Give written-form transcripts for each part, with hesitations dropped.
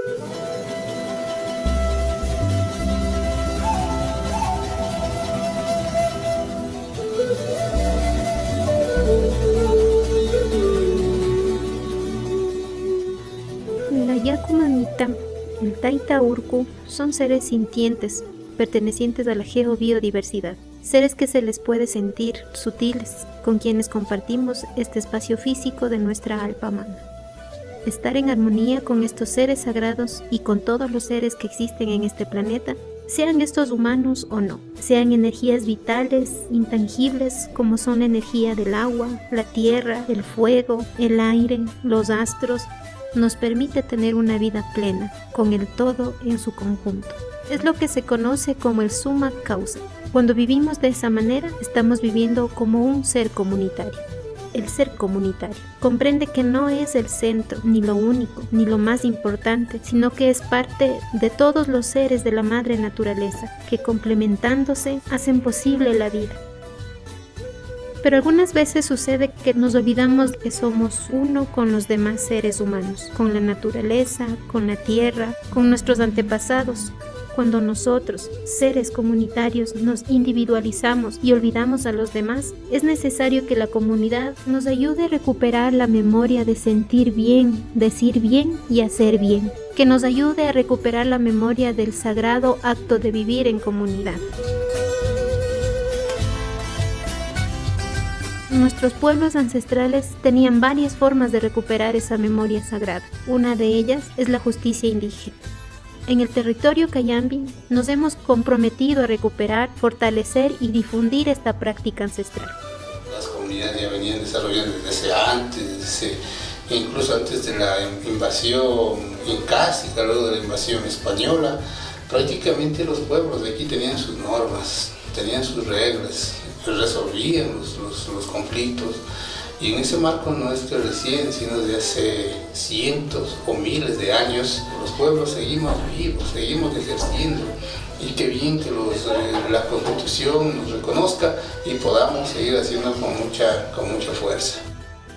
La Yakumamita, el Taita Urku son seres sintientes, pertenecientes a la geobiodiversidad, seres que se les puede sentir sutiles, con quienes compartimos este espacio físico de nuestra alpa magna. Estar en armonía con estos seres sagrados y con todos los seres que existen en este planeta, sean estos humanos o no, sean energías vitales, intangibles, como son la energía del agua, la tierra, el fuego, el aire, los astros, nos permite tener una vida plena, con el todo en su conjunto. Es lo que se conoce como el summa causa. Cuando vivimos de esa manera, estamos viviendo como un ser comunitario. El ser comunitario comprende que no es el centro, ni lo único, ni lo más importante, sino que es parte de todos los seres de la madre naturaleza, que complementándose hacen posible la vida. Pero algunas veces sucede que nos olvidamos que somos uno con los demás seres humanos, con la naturaleza, con la tierra, con nuestros antepasados. Cuando nosotros, seres comunitarios, nos individualizamos y olvidamos a los demás, es necesario que la comunidad nos ayude a recuperar la memoria de sentir bien, decir bien y hacer bien, que nos ayude a recuperar la memoria del sagrado acto de vivir en comunidad. Nuestros pueblos ancestrales tenían varias formas de recuperar esa memoria sagrada. Una de ellas es la justicia indígena. En el territorio Cayambi nos hemos comprometido a recuperar, fortalecer y difundir esta práctica ancestral. Las comunidades ya venían desarrollando desde antes, incluso antes de la invasión incásica, luego de la invasión española. Prácticamente los pueblos de aquí tenían sus normas, tenían sus reglas, resolvían los conflictos. Y en ese marco no es que recién, sino de hace cientos o miles de años, los pueblos seguimos vivos, seguimos ejerciendo. Y qué bien que la Constitución nos reconozca y podamos seguir haciendo con mucha fuerza.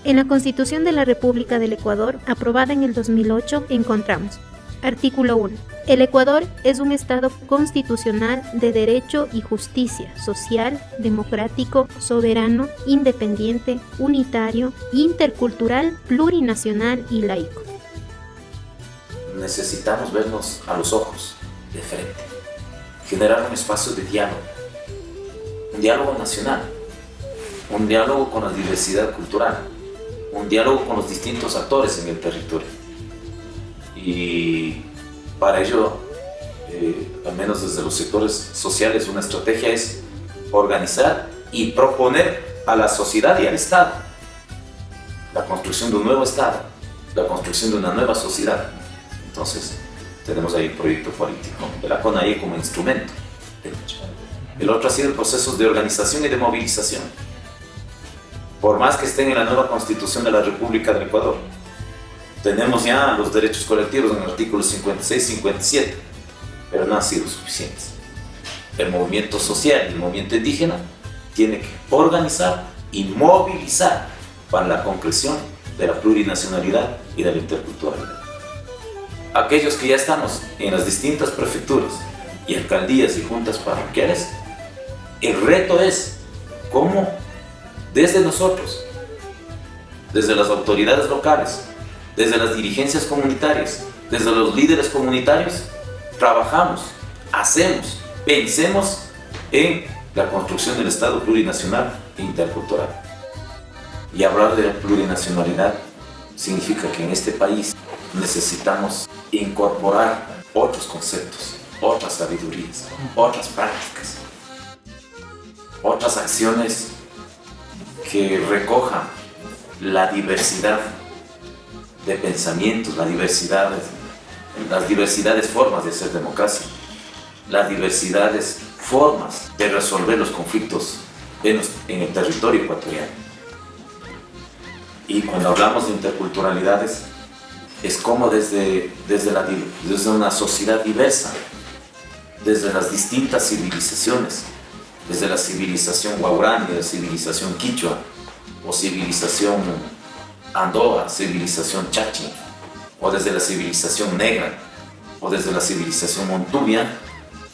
En la Constitución de la República del Ecuador, aprobada en el 2008, encontramos: Artículo 1. El Ecuador es un Estado constitucional de derecho y justicia, social, democrático, soberano, independiente, unitario, intercultural, plurinacional y laico. Necesitamos vernos a los ojos, de frente, generar un espacio de un diálogo nacional, un diálogo con la diversidad cultural, un diálogo con los distintos actores en el territorio. Y para ello, al menos desde los sectores sociales, una estrategia es organizar y proponer a la sociedad y al Estado la construcción de un nuevo Estado, la construcción de una nueva sociedad. Entonces, tenemos ahí el proyecto político de la CONAIE como instrumento. El otro ha sido el proceso de organización y de movilización. Por más que estén en la nueva Constitución de la República del Ecuador, tenemos ya los derechos colectivos en el artículo 56 y 57, pero no han sido suficientes. El movimiento social y el movimiento indígena tiene que organizar y movilizar para la concreción de la plurinacionalidad y de la interculturalidad. Aquellos que ya estamos en las distintas prefecturas y alcaldías y juntas parroquiales, el reto es cómo desde nosotros, desde las autoridades locales, desde las dirigencias comunitarias, desde los líderes comunitarios, trabajamos, hacemos, pensemos en la construcción del Estado plurinacional e intercultural. Y hablar de la plurinacionalidad significa que en este país necesitamos incorporar otros conceptos, otras sabidurías, otras prácticas, otras acciones que recojan la diversidad de pensamientos, las diversidades formas de hacer democracia, las diversidades formas de resolver los conflictos en el territorio ecuatoriano. Y cuando hablamos de interculturalidades, es como desde una sociedad diversa, desde las distintas civilizaciones, desde la civilización guaraní, la civilización quichua, o civilización Andoa, civilización Chachi, o desde la civilización negra, o desde la civilización montuvia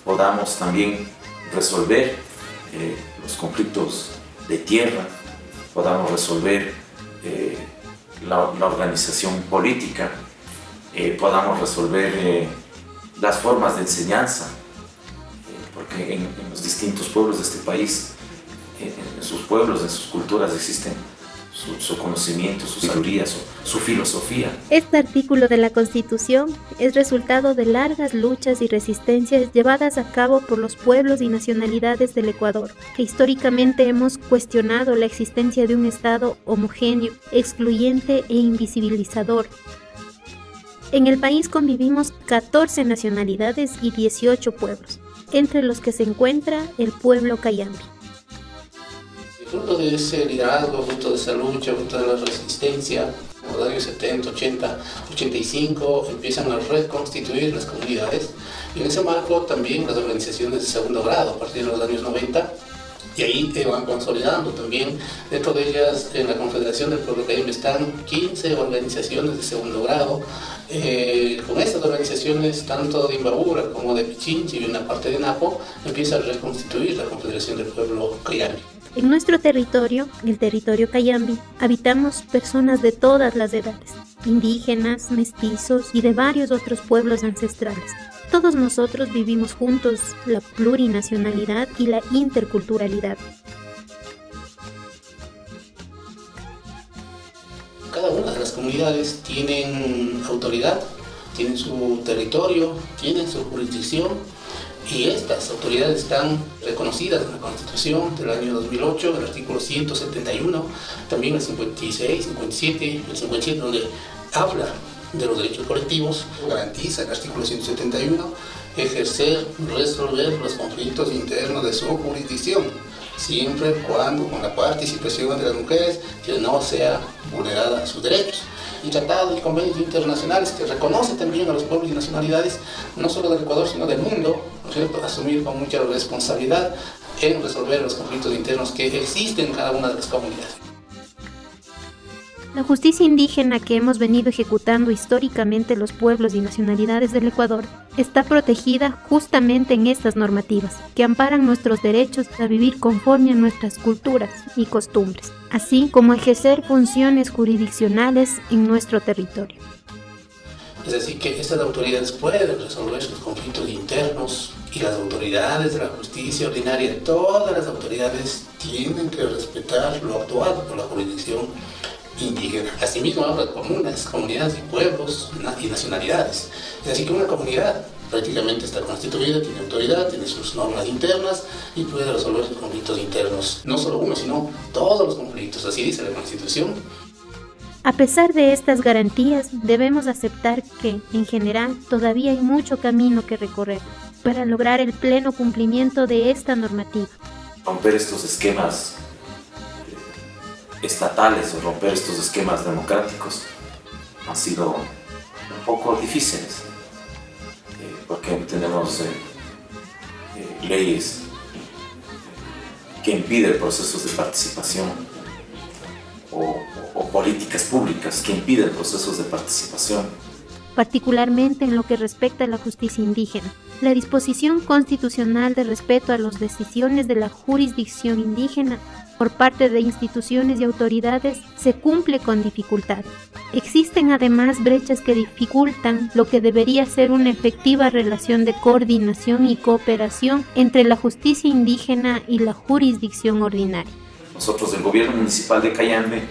podamos también resolver los conflictos de tierra, podamos resolver la organización política, podamos resolver las formas de enseñanza, porque en los distintos pueblos de este país, en sus pueblos, en sus culturas existen su conocimiento, su sabiduría, su filosofía. Este artículo de la Constitución es resultado de largas luchas y resistencias llevadas a cabo por los pueblos y nacionalidades del Ecuador, que históricamente hemos cuestionado la existencia de un Estado homogéneo, excluyente e invisibilizador. En el país convivimos 14 nacionalidades y 18 pueblos, entre los que se encuentra el pueblo Cayambe. Fruto de ese liderazgo, fruto de esa lucha, fruto de la resistencia, en los años 70, 80, 85 empiezan a reconstituir las comunidades y en ese marco también las organizaciones de segundo grado a partir de los años 90 y ahí van consolidando también, dentro de ellas en la Confederación del Pueblo Cayambe están 15 organizaciones de segundo grado. Con estas organizaciones, tanto de Imbabura como de Pichincha y una parte de Napo, empieza a reconstituir la Confederación del Pueblo Cayambe. En nuestro territorio, el territorio Cayambe, habitamos personas de todas las edades, indígenas, mestizos y de varios otros pueblos ancestrales. Todos nosotros vivimos juntos la plurinacionalidad y la interculturalidad. Cada una de las comunidades tienen autoridad, tienen su territorio, tienen su jurisdicción y estas autoridades están reconocidas en la Constitución del año 2008, el artículo 171, también el 56, 57, el 57 donde habla de los derechos colectivos, garantiza el artículo 171 ejercer, resolver los conflictos internos de su jurisdicción, siempre y cuando con la participación de las mujeres que no sea vulnerada sus derechos. Y tratados y convenios internacionales que reconocen también a los pueblos y nacionalidades, no solo del Ecuador, sino del mundo, ¿no es cierto?, asumir con mucha responsabilidad en resolver los conflictos internos que existen en cada una de las comunidades. La justicia indígena que hemos venido ejecutando históricamente los pueblos y nacionalidades del Ecuador está protegida justamente en estas normativas, que amparan nuestros derechos a vivir conforme a nuestras culturas y costumbres, así como ejercer funciones jurisdiccionales en nuestro territorio. Es decir, que estas autoridades pueden resolver sus conflictos internos y las autoridades de la justicia ordinaria, todas las autoridades tienen que respetar lo actuado por la jurisdicción indígena. Asimismo habla de comunidades y pueblos y nacionalidades. Es decir, que una comunidad prácticamente está constituida, tiene autoridad, tiene sus normas internas y puede resolver sus conflictos internos. No solo uno, sino todos los conflictos, así dice la Constitución. A pesar de estas garantías, debemos aceptar que, en general, todavía hay mucho camino que recorrer para lograr el pleno cumplimiento de esta normativa. Romper estos esquemas estatales o romper estos esquemas democráticos han sido un poco difíciles, porque tenemos leyes que impiden procesos de participación o políticas públicas que impiden procesos de participación. Particularmente en lo que respecta a la justicia indígena. La disposición constitucional de respeto a las decisiones de la jurisdicción indígena por parte de instituciones y autoridades se cumple con dificultad. Existen además brechas que dificultan lo que debería ser una efectiva relación de coordinación y cooperación entre la justicia indígena y la jurisdicción ordinaria. Nosotros del gobierno municipal de Cayambe,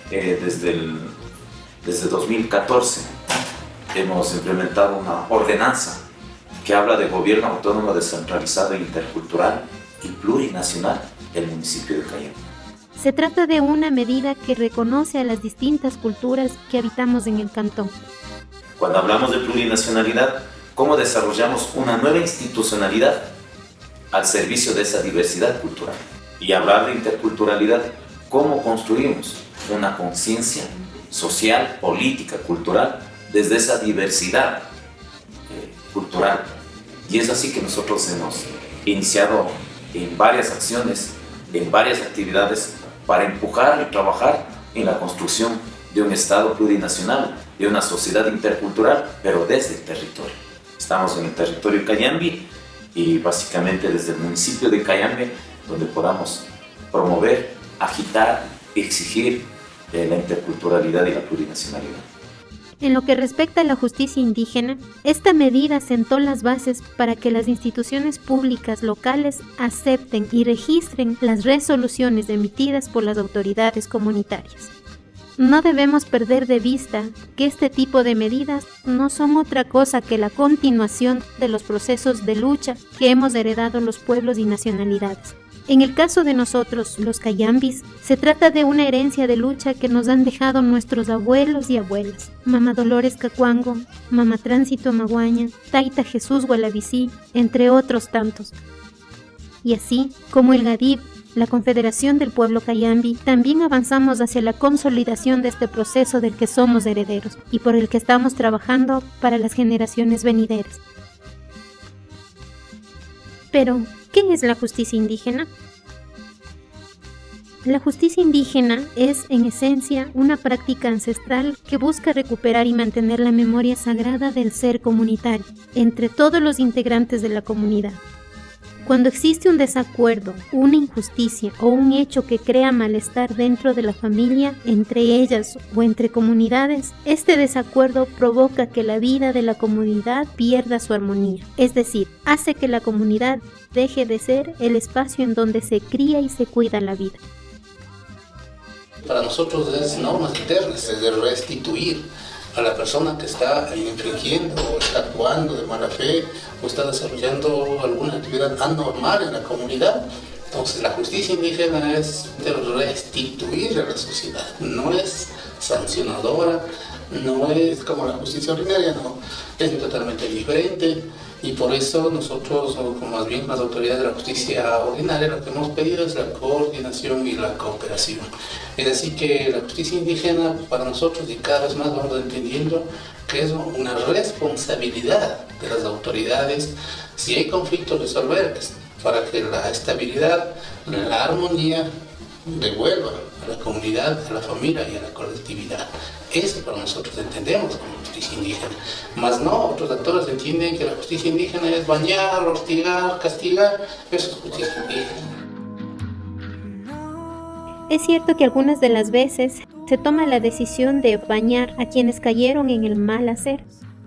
desde 2014, hemos implementado una ordenanza que habla de gobierno autónomo descentralizado, intercultural y plurinacional del municipio de Cayambe. Se trata de una medida que reconoce a las distintas culturas que habitamos en el cantón. Cuando hablamos de plurinacionalidad, ¿cómo desarrollamos una nueva institucionalidad al servicio de esa diversidad cultural? Y hablar de interculturalidad, ¿cómo construimos una conciencia social, política, cultural desde esa diversidad cultural? Y es así que nosotros hemos iniciado en varias acciones, en varias actividades para empujar y trabajar en la construcción de un Estado plurinacional, de una sociedad intercultural, pero desde el territorio. Estamos en el territorio Cayambe y básicamente desde el municipio de Cayambe, donde podamos promover, agitar, exigir la interculturalidad y la plurinacionalidad. En lo que respecta a la justicia indígena, esta medida sentó las bases para que las instituciones públicas locales acepten y registren las resoluciones emitidas por las autoridades comunitarias. No debemos perder de vista que este tipo de medidas no son otra cosa que la continuación de los procesos de lucha que hemos heredado los pueblos y nacionalidades. En el caso de nosotros, los cayambis, se trata de una herencia de lucha que nos han dejado nuestros abuelos y abuelas. Mama Dolores Cacuango, Mama Tránsito Maguaña, Taita Jesús Gualavicí, entre otros tantos. Y así como el GADIP, la Confederación del Pueblo Cayambi, también avanzamos hacia la consolidación de este proceso del que somos herederos y por el que estamos trabajando para las generaciones venideras. Pero, ¿qué es la justicia indígena? La justicia indígena es, en esencia, una práctica ancestral que busca recuperar y mantener la memoria sagrada del ser comunitario entre todos los integrantes de la comunidad. Cuando existe un desacuerdo, una injusticia o un hecho que crea malestar dentro de la familia, entre ellas o entre comunidades, este desacuerdo provoca que la vida de la comunidad pierda su armonía, es decir, hace que la comunidad deje de ser el espacio en donde se cría y se cuida la vida. Para nosotros es normas eternas, es de restituir a la persona que está infringiendo o está actuando de mala fe o está desarrollando alguna actividad anormal en la comunidad. Entonces la justicia indígena es de restituir a la sociedad, no es sancionadora, no es como la justicia ordinaria, no, es totalmente diferente. Y por eso nosotros, o más bien las autoridades de la justicia ordinaria, lo que hemos pedido es la coordinación y la cooperación. Es decir, que la justicia indígena para nosotros, y cada vez más vamos entendiendo que es una responsabilidad de las autoridades, si hay conflictos, resolverlos, para que la estabilidad, la armonía devuelva a la comunidad, a la familia y a la colectividad. Eso para nosotros entendemos como justicia indígena. Más no, otros actores entienden que la justicia indígena es bañar, hostigar, castigar. Eso es justicia indígena. Es cierto que algunas de las veces se toma la decisión de bañar a quienes cayeron en el mal hacer,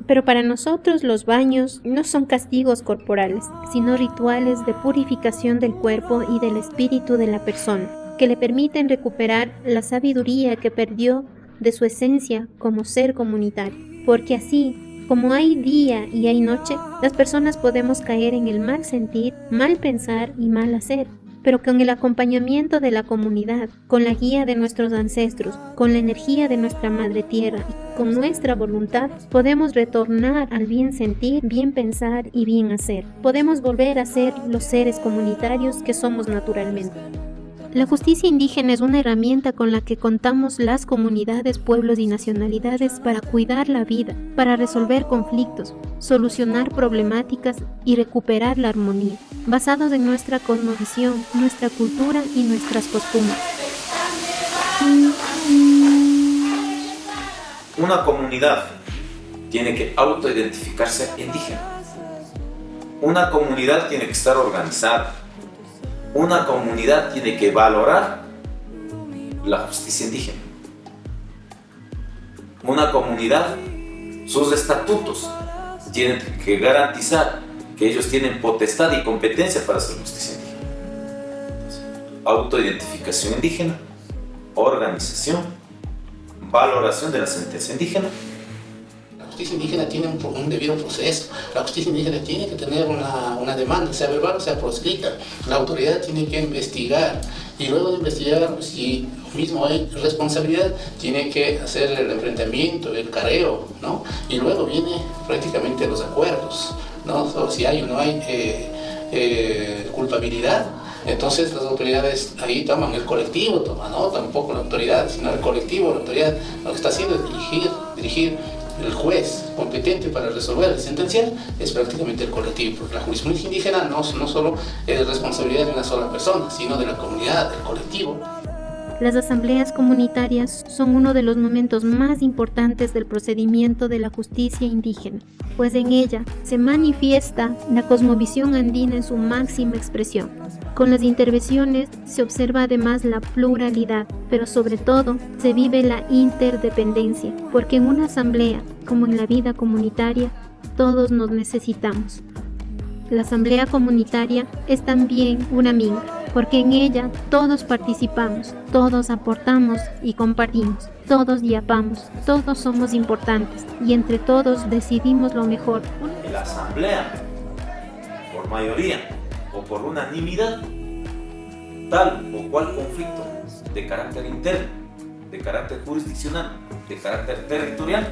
pero para nosotros los baños no son castigos corporales, sino rituales de purificación del cuerpo y del espíritu de la persona, que le permiten recuperar la sabiduría que perdió de su esencia como ser comunitario, porque así como hay día y hay noche, las personas podemos caer en el mal sentir, mal pensar y mal hacer, pero con el acompañamiento de la comunidad, con la guía de nuestros ancestros, con la energía de nuestra madre tierra y con nuestra voluntad, podemos retornar al bien sentir, bien pensar y bien hacer. Podemos volver a ser los seres comunitarios que somos naturalmente. La justicia indígena es una herramienta con la que contamos las comunidades, pueblos y nacionalidades para cuidar la vida, para resolver conflictos, solucionar problemáticas y recuperar la armonía, basados en nuestra cosmovisión, nuestra cultura y nuestras costumbres. Una comunidad tiene que autoidentificarse indígena. Una comunidad tiene que estar organizada. Una comunidad tiene que valorar la justicia indígena. Una comunidad, sus estatutos, tienen que garantizar que ellos tienen potestad y competencia para hacer justicia indígena. Autoidentificación indígena, organización, valoración de la sentencia indígena. La justicia indígena tiene un debido proceso. La justicia indígena tiene que tener una demanda, sea verbal o sea por escrita. La autoridad tiene que investigar y luego de investigar, si mismo hay responsabilidad, tiene que hacer el enfrentamiento, el careo, ¿no? Y luego viene prácticamente los acuerdos, ¿no? O si hay o no hay culpabilidad. Entonces las autoridades ahí toman, el colectivo toma, no tampoco la autoridad, sino el colectivo, la autoridad lo que está haciendo es dirigir. El juez competente para resolver y sentenciar es prácticamente el colectivo, porque la jurisprudencia indígena no solo es responsabilidad de una sola persona, sino de la comunidad, del colectivo. Las asambleas comunitarias son uno de los momentos más importantes del procedimiento de la justicia indígena, pues en ella se manifiesta la cosmovisión andina en su máxima expresión. Con las intervenciones se observa además la pluralidad, pero sobre todo se vive la interdependencia, porque en una asamblea, como en la vida comunitaria, todos nos necesitamos. La asamblea comunitaria es también una minga, porque en ella todos participamos, todos aportamos y compartimos, todos yapamos, todos somos importantes y entre todos decidimos lo mejor. En la asamblea, por mayoría o por unanimidad, tal o cual conflicto de carácter interno, de carácter jurisdiccional, de carácter territorial,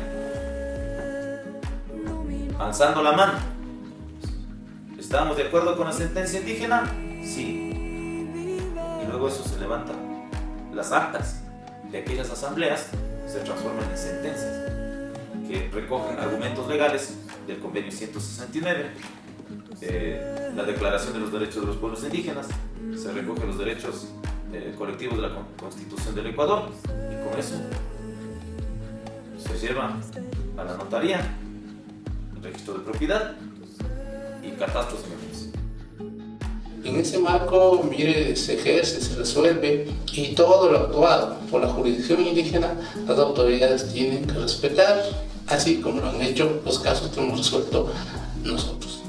alzando la mano. ¿Estamos de acuerdo con la sentencia indígena? Sí. Y luego eso se levanta. Las actas de aquellas asambleas se transforman en sentencias que recogen argumentos legales del convenio 169, la declaración de los derechos de los pueblos indígenas, se recogen los derechos colectivos de la Constitución del Ecuador y con eso se lleva a la notaría, el registro de propiedad y catastros emergentes. En ese marco, mire, se ejerce, se resuelve y todo lo actuado por la jurisdicción indígena, las autoridades tienen que respetar, así como lo han hecho los casos que hemos resuelto nosotros.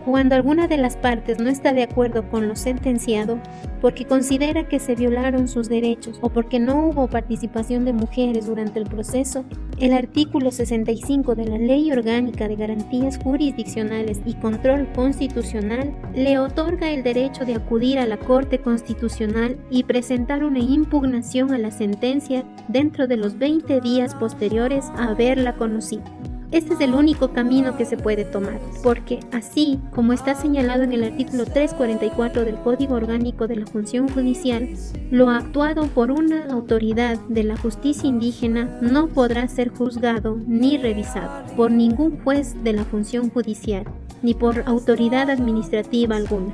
Cuando alguna de las partes no está de acuerdo con lo sentenciado, porque considera que se violaron sus derechos o porque no hubo participación de mujeres durante el proceso, el artículo 65 de la Ley Orgánica de Garantías Jurisdiccionales y Control Constitucional le otorga el derecho de acudir a la Corte Constitucional y presentar una impugnación a la sentencia dentro de los 20 días posteriores a haberla conocido. Este es el único camino que se puede tomar, porque así como está señalado en el artículo 344 del Código Orgánico de la Función Judicial, lo actuado por una autoridad de la justicia indígena no podrá ser juzgado ni revisado por ningún juez de la función judicial, ni por autoridad administrativa alguna.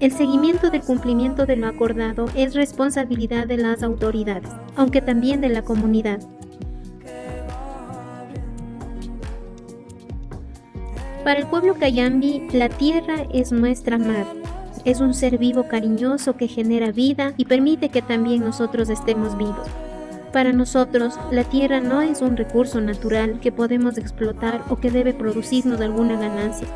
El seguimiento del cumplimiento de lo acordado es responsabilidad de las autoridades, aunque también de la comunidad. Para el pueblo Cayambi, la tierra es nuestra madre. Es un ser vivo cariñoso que genera vida y permite que también nosotros estemos vivos. Para nosotros, la tierra no es un recurso natural que podemos explotar o que debe producirnos alguna ganancia,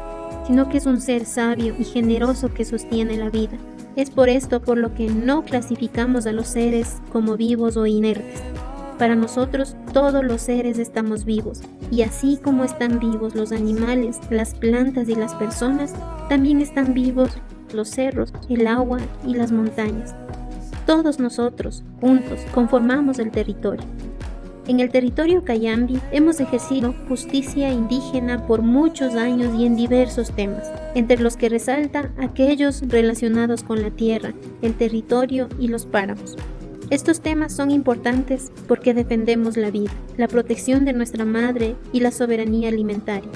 sino que es un ser sabio y generoso que sostiene la vida. Es por esto por lo que no clasificamos a los seres como vivos o inertes. Para nosotros, todos los seres estamos vivos, y así como están vivos los animales, las plantas y las personas, también están vivos los cerros, el agua y las montañas. Todos nosotros, juntos, conformamos el territorio. En el territorio Cayambi hemos ejercido justicia indígena por muchos años y en diversos temas, entre los que resalta aquellos relacionados con la tierra, el territorio y los páramos. Estos temas son importantes porque defendemos la vida, la protección de nuestra madre y la soberanía alimentaria.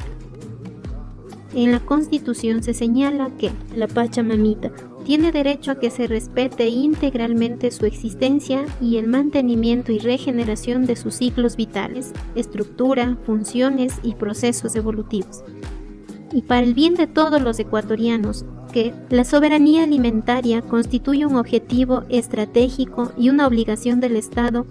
En la Constitución se señala que la Pachamamita tiene derecho a que se respete integralmente su existencia y el mantenimiento y regeneración de sus ciclos vitales, estructura, funciones y procesos evolutivos. Y para el bien de todos los ecuatorianos, que la soberanía alimentaria constituye un objetivo estratégico y una obligación del Estado,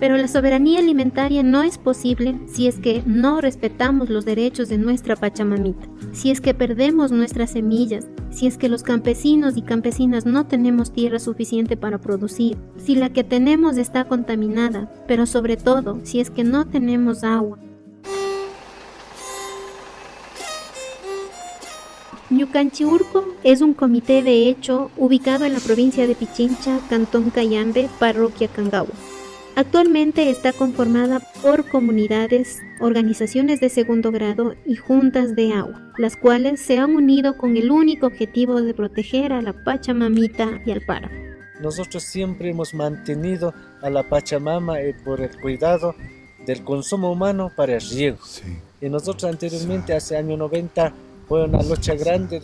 pero la soberanía alimentaria no es posible si es que no respetamos los derechos de nuestra Pachamamita, si es que perdemos nuestras semillas, si es que los campesinos y campesinas no tenemos tierra suficiente para producir, si la que tenemos está contaminada, pero sobre todo si es que no tenemos agua. Ñucanchiurco es un comité de hecho ubicado en la provincia de Pichincha, Cantón Cayambe, Parroquia Cangahua. Actualmente está conformada por comunidades, organizaciones de segundo grado y juntas de agua, las cuales se han unido con el único objetivo de proteger a la Pachamamita y al páramo. Nosotros siempre hemos mantenido a la Pachamama por el cuidado del consumo humano para el riego. Sí. Y nosotros anteriormente, hace año 90, fue una lucha grande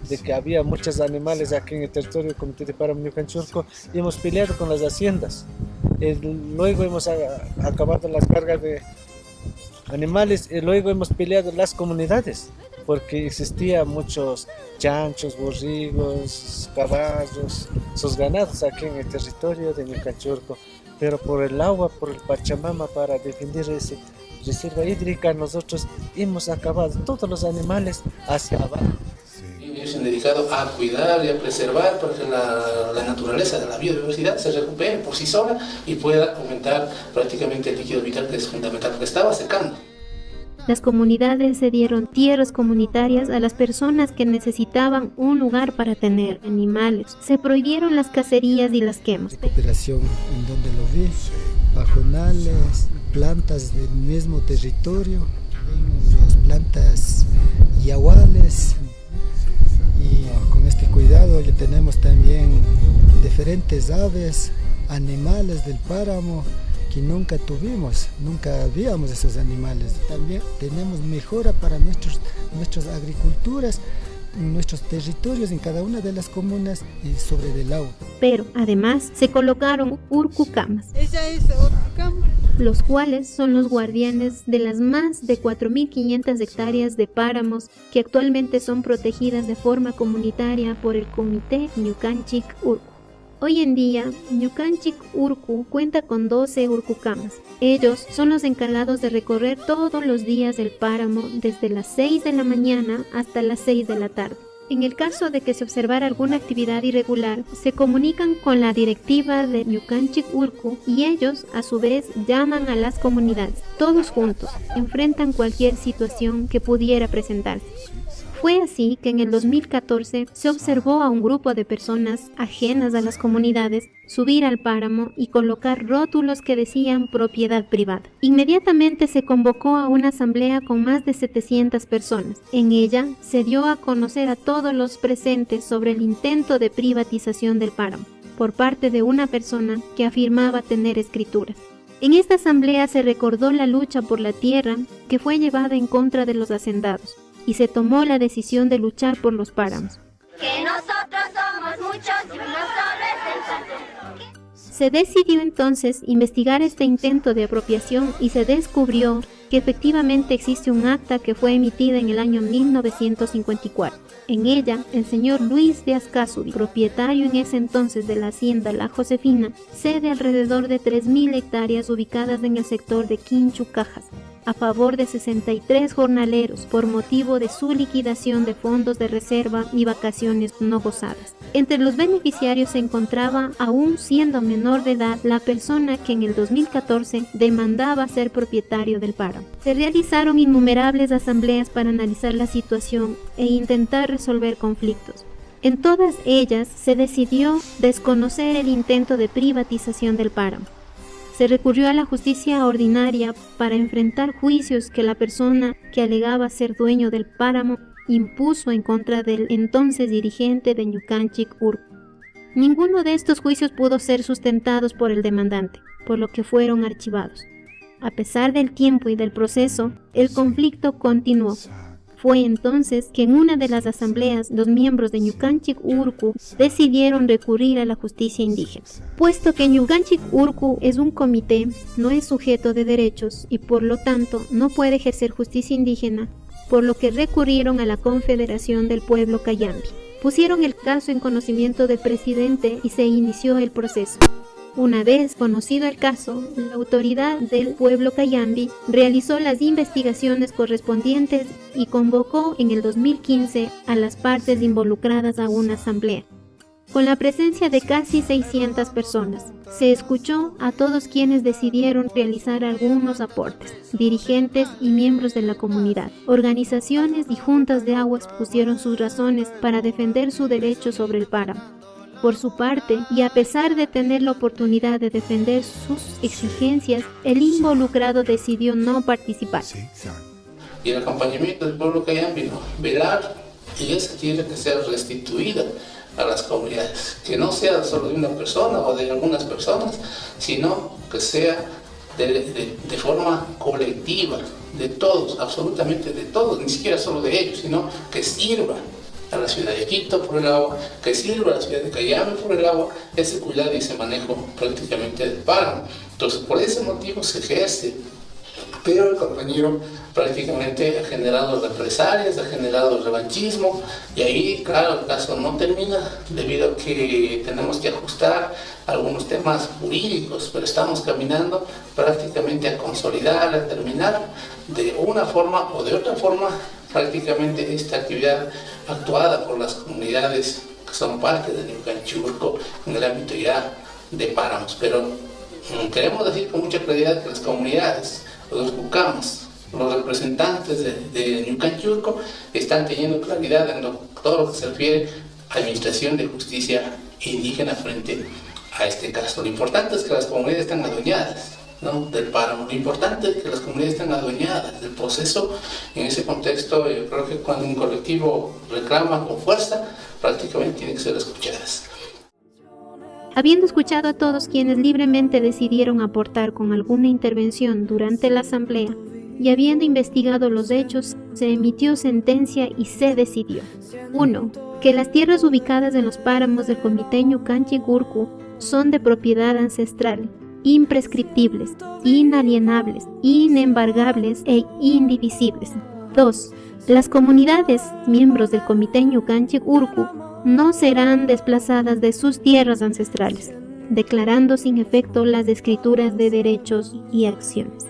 de que había muchos animales aquí en el territorio del Comité de Páramo Ñucanchurco y hemos peleado con las haciendas. Luego hemos acabado las cargas de animales y luego hemos peleado las comunidades porque existían muchos chanchos, borregos, caballos, sus ganados aquí en el territorio de Ñucanchurco, pero por el agua, por el Pachamama, para defender esa reserva hídrica, nosotros hemos acabado todos los animales hacia abajo. Ellos se han dedicado a cuidar y a preservar para que la naturaleza de la biodiversidad se recupere por sí sola y pueda aumentar prácticamente el líquido vital, que es fundamental, porque estaba secando. Las comunidades cedieron tierras comunitarias a las personas que necesitaban un lugar para tener animales. Se prohibieron las cacerías y las quemas. Cooperación en donde lo vi, pajonales, plantas del mismo territorio, las plantas yaguales, y con este cuidado ya tenemos también diferentes aves, animales del páramo que nunca tuvimos, nunca habíamos esos animales. También tenemos mejora para nuestras agriculturas, nuestros territorios en cada una de las comunas y sobre el agua. Pero además se colocaron urcucamas. Ella es urcucama, Los cuales son los guardianes de las más de 4.500 hectáreas de páramos que actualmente son protegidas de forma comunitaria por el Comité Ñucanchic Urcu. Hoy en día, Ñucanchic Urcu cuenta con 12 urcucamas. Ellos son los encargados de recorrer todos los días el páramo desde las 6 de la mañana hasta las 6 de la tarde. En el caso de que se observara alguna actividad irregular, se comunican con la directiva de Ñucanchic Urcu y ellos, a su vez, llaman a las comunidades. Todos juntos enfrentan cualquier situación que pudiera presentarse. Fue así que en el 2014 se observó a un grupo de personas ajenas a las comunidades subir al páramo y colocar rótulos que decían propiedad privada. Inmediatamente se convocó a una asamblea con más de 700 personas. En ella se dio a conocer a todos los presentes sobre el intento de privatización del páramo por parte de una persona que afirmaba tener escrituras. En esta asamblea se recordó la lucha por la tierra que fue llevada en contra de los hacendados y se tomó la decisión de luchar por los páramos. Que nosotros somos muchos y uno solo es el patrón. Se decidió entonces investigar este intento de apropiación y se descubrió que efectivamente existe un acta que fue emitida en el año 1954. En ella, el señor Luis de Ascasubi, propietario en ese entonces de la hacienda La Josefina, cede alrededor de 3.000 hectáreas ubicadas en el sector de Quinchu, Cajas, a favor de 63 jornaleros por motivo de su liquidación de fondos de reserva y vacaciones no gozadas. Entre los beneficiarios se encontraba, aún siendo menor de edad, la persona que en el 2014 demandaba ser propietario del páramo. Se realizaron innumerables asambleas para analizar la situación e intentar resolver conflictos. En todas ellas se decidió desconocer el intento de privatización del páramo. Se recurrió a la justicia ordinaria para enfrentar juicios que la persona que alegaba ser dueño del páramo impuso en contra del entonces dirigente de Ñucanchic Urcu. Ninguno de estos juicios pudo ser sustentados por el demandante, por lo que fueron archivados. A pesar del tiempo y del proceso, el conflicto continuó. Fue entonces que en una de las asambleas los miembros de Ñucanchic Urcu decidieron recurrir a la justicia indígena. Puesto que Ñucanchic Urcu es un comité, no es sujeto de derechos y por lo tanto no puede ejercer justicia indígena, por lo que recurrieron a la Confederación del Pueblo Cayambi. Pusieron el caso en conocimiento del presidente y se inició el proceso. Una vez conocido el caso, la autoridad del pueblo Cayambi realizó las investigaciones correspondientes y convocó en el 2015 a las partes involucradas a una asamblea. Con la presencia de casi 600 personas, se escuchó a todos quienes decidieron realizar algunos aportes. Dirigentes y miembros de la comunidad, organizaciones y juntas de aguas pusieron sus razones para defender su derecho sobre el páramo. Por su parte, y a pesar de tener la oportunidad de defender sus exigencias, el involucrado decidió no participar. Y el acompañamiento del pueblo cayambi, velar y esa tierra que sea restituida a las comunidades, que no sea solo de una persona o de algunas personas, sino que sea de forma colectiva, de todos, absolutamente de todos, ni siquiera solo de ellos, sino que sirva a la ciudad de Quito por el agua, que sirve a la ciudad de Cayambe por el agua, ese cuidado y ese manejo prácticamente del páramo. Entonces, por ese motivo se ejerce. Pero el compañero prácticamente ha generado represalias, ha generado revanchismo, y ahí, claro, el caso no termina debido a que tenemos que ajustar algunos temas jurídicos, pero estamos caminando prácticamente a consolidar, a terminar de una forma o de otra forma prácticamente esta actividad actuada por las comunidades que son parte de Ñucanchurco en el ámbito ya de páramos. Pero queremos decir con mucha claridad que las comunidades, los cucamas, los representantes de Ñucanchurco están teniendo claridad en todo lo que se refiere a administración de justicia indígena frente a este caso. Lo importante es que las comunidades están adueñadas, ¿no?, del páramo. Lo importante es que las comunidades están adueñadas del proceso. En ese contexto, yo creo que cuando un colectivo reclama con fuerza, prácticamente tienen que ser escuchadas. Habiendo escuchado a todos quienes libremente decidieron aportar con alguna intervención durante la asamblea y habiendo investigado los hechos, se emitió sentencia y se decidió: 1. Que las tierras ubicadas en los páramos del Comité Ñucanchik-Urcu son de propiedad ancestral, imprescriptibles, inalienables, inembargables e indivisibles. 2. Las comunidades, miembros del Comité Ñucanchik-Urcu, no serán desplazadas de sus tierras ancestrales, declarando sin efecto las escrituras de derechos y acciones.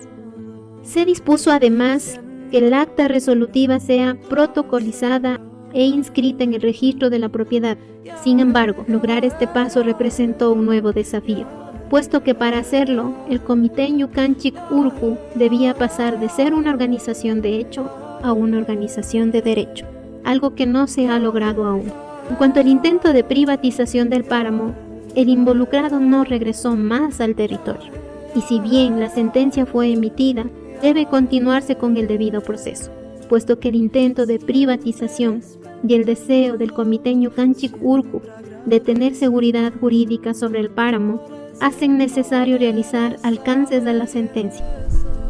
Se dispuso además que el acta resolutiva sea protocolizada e inscrita en el registro de la propiedad. Sin embargo, lograr este paso representó un nuevo desafío, puesto que para hacerlo, el Comité Ñucanchik-Urcu debía pasar de ser una organización de hecho a una organización de derecho, algo que no se ha logrado aún. En cuanto al intento de privatización del páramo, el involucrado no regresó más al territorio, y si bien la sentencia fue emitida, debe continuarse con el debido proceso, puesto que el intento de privatización y el deseo del Comité Ñucanchik-Urcu de tener seguridad jurídica sobre el páramo hacen necesario realizar alcances de la sentencia.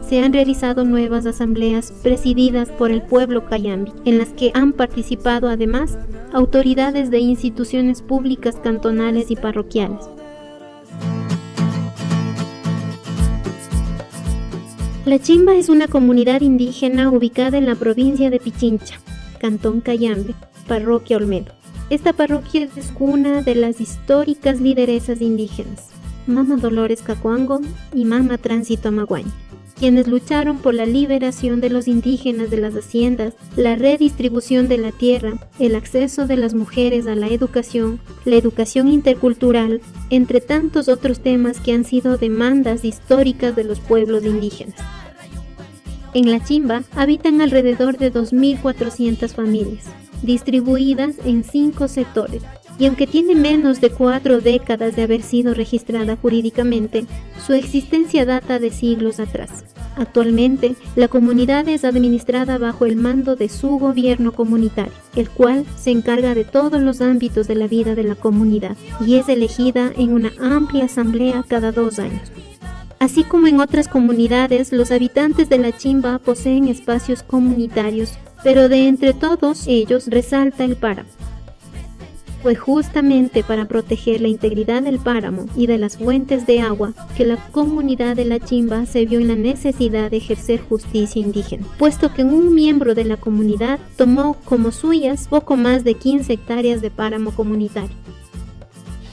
Se han realizado nuevas asambleas presididas por el pueblo cayambi, en las que han participado además autoridades de instituciones públicas cantonales y parroquiales. La Chimba es una comunidad indígena ubicada en la provincia de Pichincha, Cantón Cayambe, Parroquia Olmedo. Esta parroquia es cuna de las históricas lideresas indígenas, Mama Dolores Cacuango y Mama Tránsito Amaguaña, quienes lucharon por la liberación de los indígenas de las haciendas, la redistribución de la tierra, el acceso de las mujeres a la educación intercultural, entre tantos otros temas que han sido demandas históricas de los pueblos indígenas. En la Chimba habitan alrededor de 2.400 familias, distribuidas en 5 sectores, y aunque tiene menos de 4 décadas de haber sido registrada jurídicamente, su existencia data de siglos atrás. Actualmente, la comunidad es administrada bajo el mando de su gobierno comunitario, el cual se encarga de todos los ámbitos de la vida de la comunidad y es elegida en una amplia asamblea cada 2 años. Así como en otras comunidades, los habitantes de la Chimba poseen espacios comunitarios, pero de entre todos ellos resalta el páramo. Fue justamente para proteger la integridad del páramo y de las fuentes de agua que la comunidad de la Chimba se vio en la necesidad de ejercer justicia indígena, puesto que un miembro de la comunidad tomó como suyas poco más de 15 hectáreas de páramo comunitario.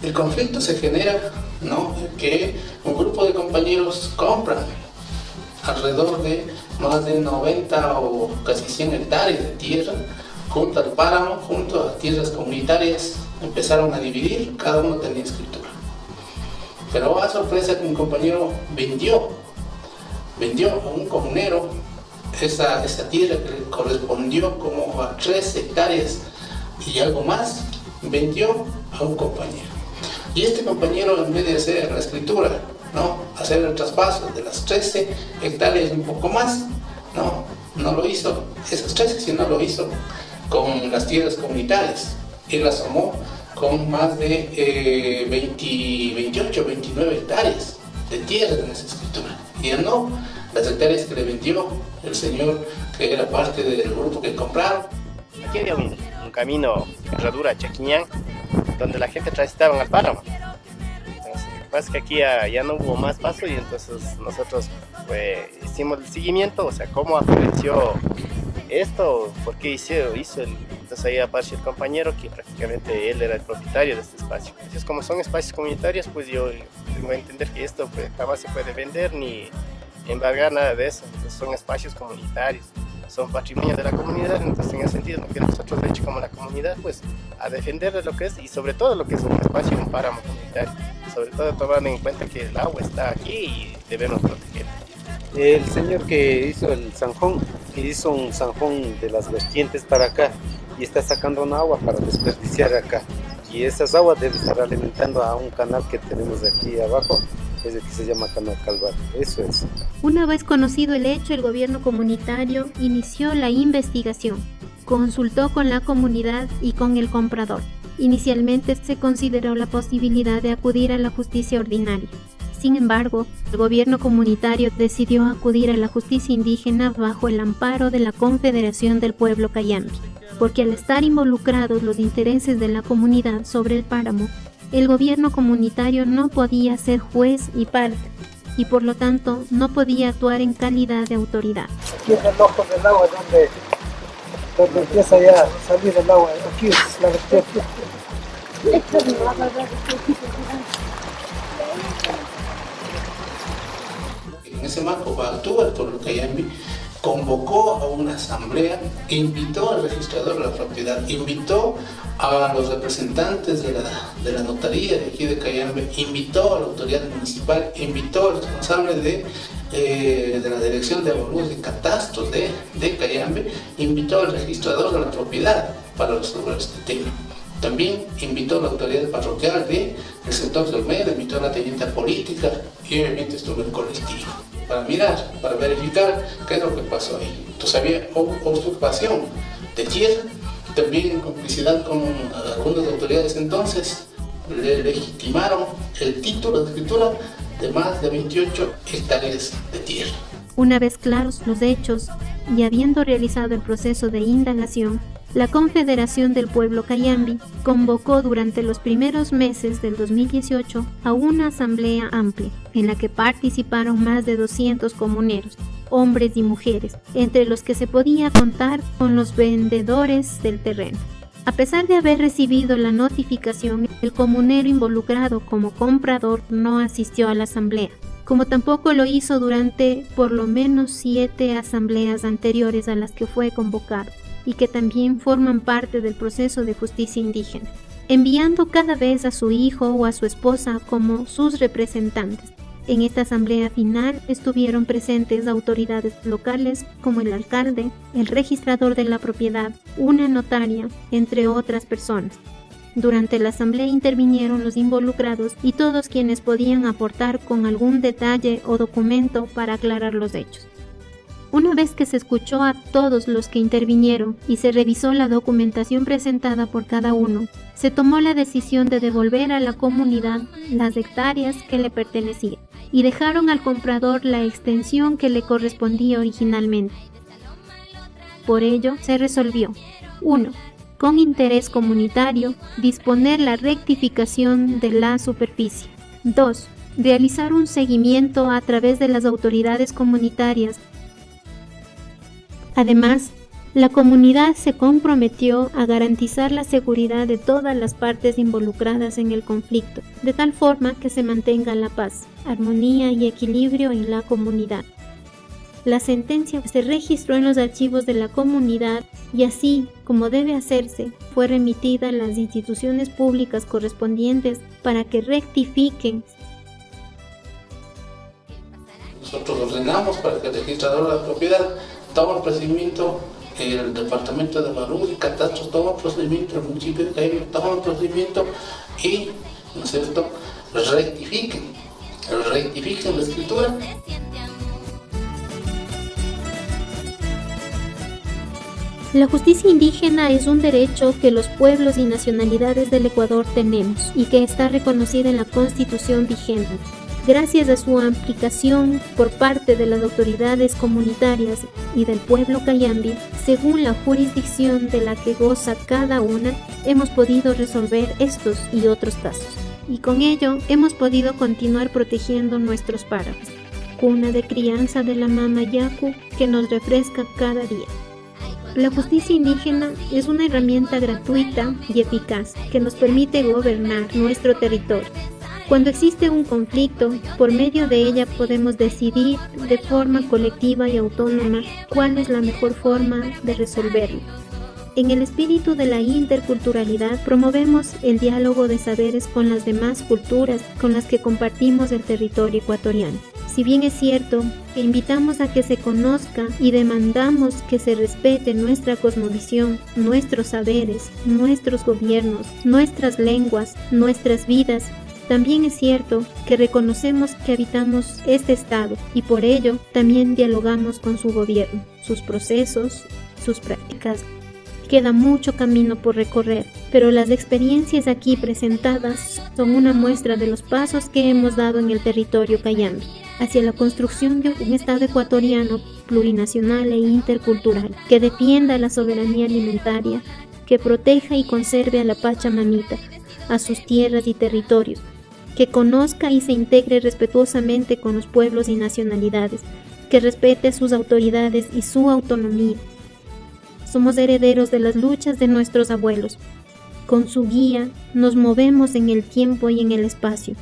El conflicto se genera, ¿no?, que un grupo de compañeros compran alrededor de más de 90 o casi 100 hectáreas de tierra junto al páramo, junto a tierras comunitarias. Empezaron a dividir, cada uno tenía escritura. Pero a sorpresa que un compañero vendió a un comunero esa tierra que le correspondió como a 3 hectáreas y algo más, vendió a un compañero. Y este compañero, en vez de hacer la escritura, ¿no?, hacer el traspaso de las 13 hectáreas y un poco más, no lo hizo, esas 13, sino lo hizo con las tierras comunitarias. Él asomó con más de 28, 29 hectáreas de tierra en esa escritura. Y él no, las hectáreas que le vendió el señor que era parte del grupo que compraron. Aquí había un camino Herradura, Chaquiñán, donde la gente transitaba al páramo. Entonces, lo que pasa es que aquí ya no hubo más paso y entonces nosotros hicimos el seguimiento, o sea, cómo apareció esto, por qué hizo entonces ahí apareció el compañero que prácticamente él era el propietario de este espacio. Entonces, como son espacios comunitarios, pues yo tengo que entender que esto pues, jamás se puede vender ni embargar nada de eso. Entonces, son espacios comunitarios, son patrimonio de la comunidad, entonces en ese sentido lo que nosotros hemos hecho como la comunidad, pues a defender de lo que es y sobre todo lo que es un espacio, un páramo comunitario, sobre todo tomando en cuenta que el agua está aquí y debemos protegerla. El señor que hizo el zanjón, hizo un zanjón de las vertientes para acá y está sacando una agua para desperdiciar acá. Y esas aguas deben estar alimentando a un canal que tenemos de aquí abajo, es el que se llama Canal Calvario. Eso es. Una vez conocido el hecho, el gobierno comunitario inició la investigación. Consultó con la comunidad y con el comprador. Inicialmente se consideró la posibilidad de acudir a la justicia ordinaria. Sin embargo, el gobierno comunitario decidió acudir a la justicia indígena bajo el amparo de la Confederación del Pueblo Cayambe, porque al estar involucrados los intereses de la comunidad sobre el páramo, el gobierno comunitario no podía ser juez y parte, y por lo tanto no podía actuar en calidad de autoridad. Aquí es el ojo del agua donde empieza ya a salir el agua, aquí es la vertiente. En ese marco, Bactúa, el pueblo Cayambe, convocó a una asamblea, invitó al registrador de la propiedad, invitó a los representantes de la notaría de aquí de Cayambe, invitó a la autoridad municipal, invitó al responsable de la dirección de avalúos de catastros de Cayambe, invitó al registrador de la propiedad para resolver este tema. También invitó a la autoridad parroquial del sector del medio, invitó a la teniente política y obviamente estuvo el colectivo para mirar, para verificar qué es lo que pasó ahí. Entonces había usurpación de tierra, también en complicidad con algunas autoridades entonces, le legitimaron el título de escritura de más de 28 hectáreas de tierra. Una vez claros los hechos y habiendo realizado el proceso de indagación, la Confederación del Pueblo Cayambe convocó durante los primeros meses del 2018 a una asamblea amplia, en la que participaron más de 200 comuneros, hombres y mujeres, entre los que se podía contar con los vendedores del terreno. A pesar de haber recibido la notificación, el comunero involucrado como comprador no asistió a la asamblea, como tampoco lo hizo durante por lo menos 7 asambleas anteriores a las que fue convocado, y que también forman parte del proceso de justicia indígena, enviando cada vez a su hijo o a su esposa como sus representantes. En esta asamblea final estuvieron presentes autoridades locales como el alcalde, el registrador de la propiedad, una notaria, entre otras personas. Durante la asamblea intervinieron los involucrados y todos quienes podían aportar con algún detalle o documento para aclarar los hechos. Una vez que se escuchó a todos los que intervinieron y se revisó la documentación presentada por cada uno, se tomó la decisión de devolver a la comunidad las hectáreas que le pertenecían y dejaron al comprador la extensión que le correspondía originalmente. Por ello, se resolvió: 1. Con interés comunitario, disponer la rectificación de la superficie. 2. Realizar un seguimiento a través de las autoridades comunitarias. Además, la comunidad se comprometió a garantizar la seguridad de todas las partes involucradas en el conflicto, de tal forma que se mantenga la paz, armonía y equilibrio en la comunidad. La sentencia se registró en los archivos de la comunidad y así, como debe hacerse, fue remitida a las instituciones públicas correspondientes para que rectifiquen. Nosotros ordenamos para que el registrador de la propiedad tome el procedimiento, el departamento de avalúos y catastros toma el procedimiento, el municipio de Cayambe toma el procedimiento y, ¿no es cierto?, rectifiquen la escritura. La justicia indígena es un derecho que los pueblos y nacionalidades del Ecuador tenemos y que está reconocida en la Constitución vigente. Gracias a su aplicación por parte de las autoridades comunitarias y del pueblo cayambi, según la jurisdicción de la que goza cada una, hemos podido resolver estos y otros casos. Y con ello hemos podido continuar protegiendo nuestros páramos, cuna de crianza de la Mama Yaku que nos refresca cada día. La justicia indígena es una herramienta gratuita y eficaz que nos permite gobernar nuestro territorio. Cuando existe un conflicto, por medio de ella podemos decidir de forma colectiva y autónoma cuál es la mejor forma de resolverlo. En el espíritu de la interculturalidad promovemos el diálogo de saberes con las demás culturas con las que compartimos el territorio ecuatoriano. Si bien es cierto que invitamos a que se conozca y demandamos que se respete nuestra cosmovisión, nuestros saberes, nuestros gobiernos, nuestras lenguas, nuestras vidas, también es cierto que reconocemos que habitamos este Estado y por ello también dialogamos con su gobierno, sus procesos, sus prácticas. Queda mucho camino por recorrer, pero las experiencias aquí presentadas son una muestra de los pasos que hemos dado en el territorio cayambi hacia la construcción de un Estado ecuatoriano plurinacional e intercultural que defienda la soberanía alimentaria, que proteja y conserve a la Pachamamita, a sus tierras y territorios, que conozca y se integre respetuosamente con los pueblos y nacionalidades, que respete a sus autoridades y su autonomía. Somos herederos de las luchas de nuestros abuelos. Con su guía nos movemos en el tiempo y en el espacio,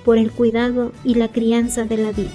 por el cuidado y la crianza de la vida.